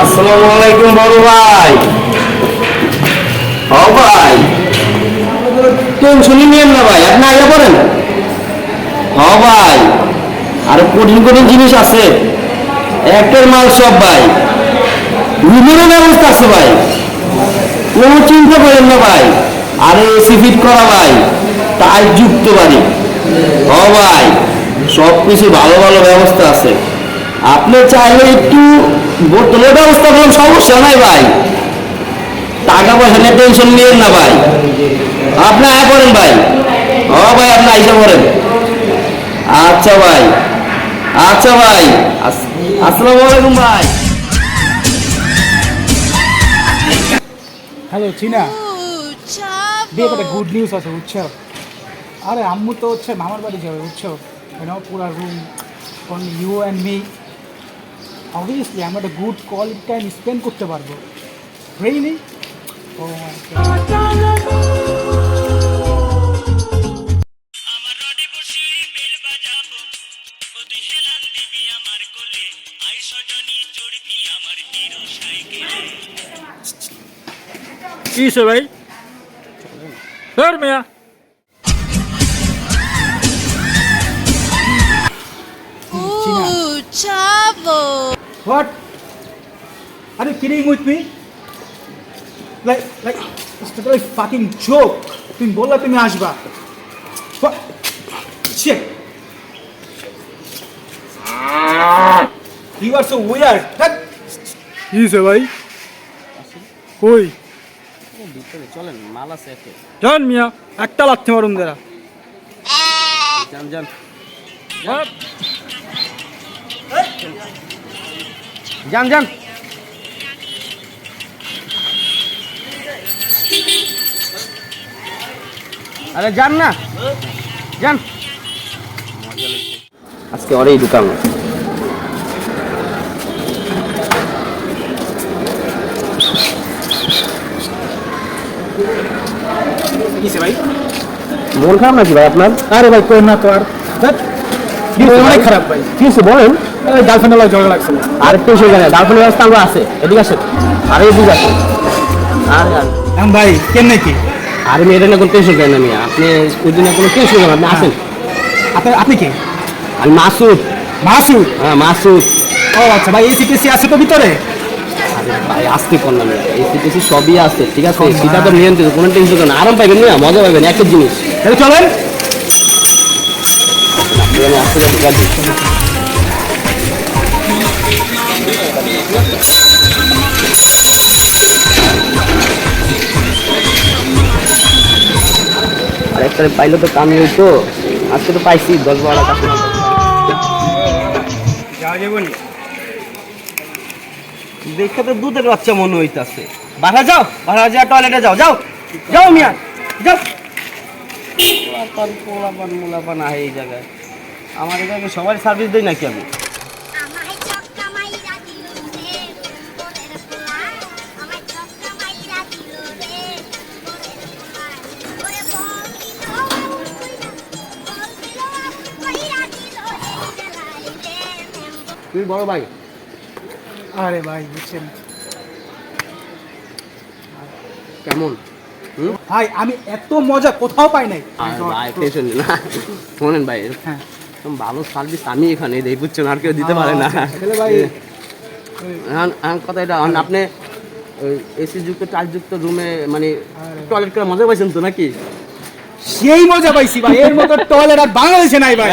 আসসালামু আলাইকুম বড় ভাই। ও ভাই, টেনশনই নিয়েন না ভাই, আপনি আগে পড়েন। ও ভাই, আরো কঠিন কঠিন জিনিস আছে, একটার মাল সব ভাই। রুমেরও ব্যবস্থা আছে ভাই, কোনো চিন্তা করেন না ভাই। আরে এসি ফিট করা ভাই, টাইল যুক্ত বাড়ি। ও ভাই, সব কিছু ভালো ভালো ব্যবস্থা আছে। আপনি চাইলে একটু বোতলের ব্যবস্থা করলাম, সমস্যা নাই ভাই। টাকা পয়সা নিয়ে টেনশন নিয়েন না ভাই, আপনি আয় করেন ভাই। ও ভাই, আপনি আইসা করেন। আচ্ছা ভাই, আচ্ছা ভাই, আসসালামু আলাইকুম ভাই। হ্যালো চিনা, বিয়ে একটা গুড নিউজ আছে বুঝছো? আরে আম্মু তো হচ্ছে মামার বাড়ি যাবে বুঝছো, পুরা room for you and me. Obviously আমরা একটা গুড কোয়ালিটি টাইম স্পেন্ড করতে পারবো। রিয়েলি? ও কি সে ভাই? ধর মিয়া, what? Are you kidding with me? Like it's like fucking joke. তুমি বললা তুমি আসবা। Shit. You are so weird. কি সে ভাই? কই ভিতরে চলেন, মাল আছে এতে। জান মিয়া, একটা লাথি মারুন দেরা। যান যান। যান যান। আরে যান না, যান। আজকে ওরই দোকান। কিসে ভাই? মন খারাপ নাকি ভাই আপনার? আরে ভাই কোন না তো আর অনেক খারাপ ভাই। কি হচ্ছে বলেন? গার্লফ্রেন্ডের লাগে ঝগড়া লাগছিল। আর একটু সেখানে গার্লফ্রেন্ড ব্যবস্থা আমরা আছে, এদিকে আসেন। আরে এদিকে আসেন। আর আর ভাই কেমনে কি? আরে মেয়েটা না কোনো টেনশন করেন না মিয়া, আপনি ওই দিনে কোনো টেনশন করেন, আপনি আসেন। আপনি কি? আমি মাসুদ। মাসুদ? হ্যাঁ মাসুদ। ও আচ্ছা ভাই, এসি টেসি আছে তো ভিতরে? আরে ভাই আসতে কোন না মিয়া, এসি টেসি সবই আছে, ঠিক আছে? সেটা তো নিয়ন্ত্রিত, কোনো টেনশন করেন না, আরাম পাইবেন মিয়া, মজা পাইবেন একটা জিনিস। তাহলে চলেন। আপনি আসতে যাতে গাড়ি। আর একটা পাইলে তো কামি হইতো, আজকে তো পাইছি 10-12 টাকা। যাওয়া যাবো নি? দেখে তো দুধের বাচ্চা মনে হইতাছে। বাসা যাও, বাসা যা, টয়লেটে যাও, যাও যাও মিয়া, যাও। পোলাপান মোলাপান আহে এই জায়গায়, আমার এই জায়গায় সবাই সার্ভিস দেয় নাকি আমি? তুই বড় ভাই? আরে ভাই বুঝছেন কেমন? ভাই, আমি এত মজা কোথাও পাই নাই। ভাই টেনশন না, শোনেন ভাই, হ্যাঁ ভালো সার্ভিস আমি এখানে দেই বুঝছেন, আর কেউ দিতে পারে না। তাহলে ভাই কথা এটা আপনি এসি যুক্ত টাইল যুক্ত রুমে মানে টয়লেট করে মজা পাইছেন তো নাকি? সেই মজা পাইছি ভাই, এর মতো টয়লেট আর বাংলাদেশে নাই ভাই।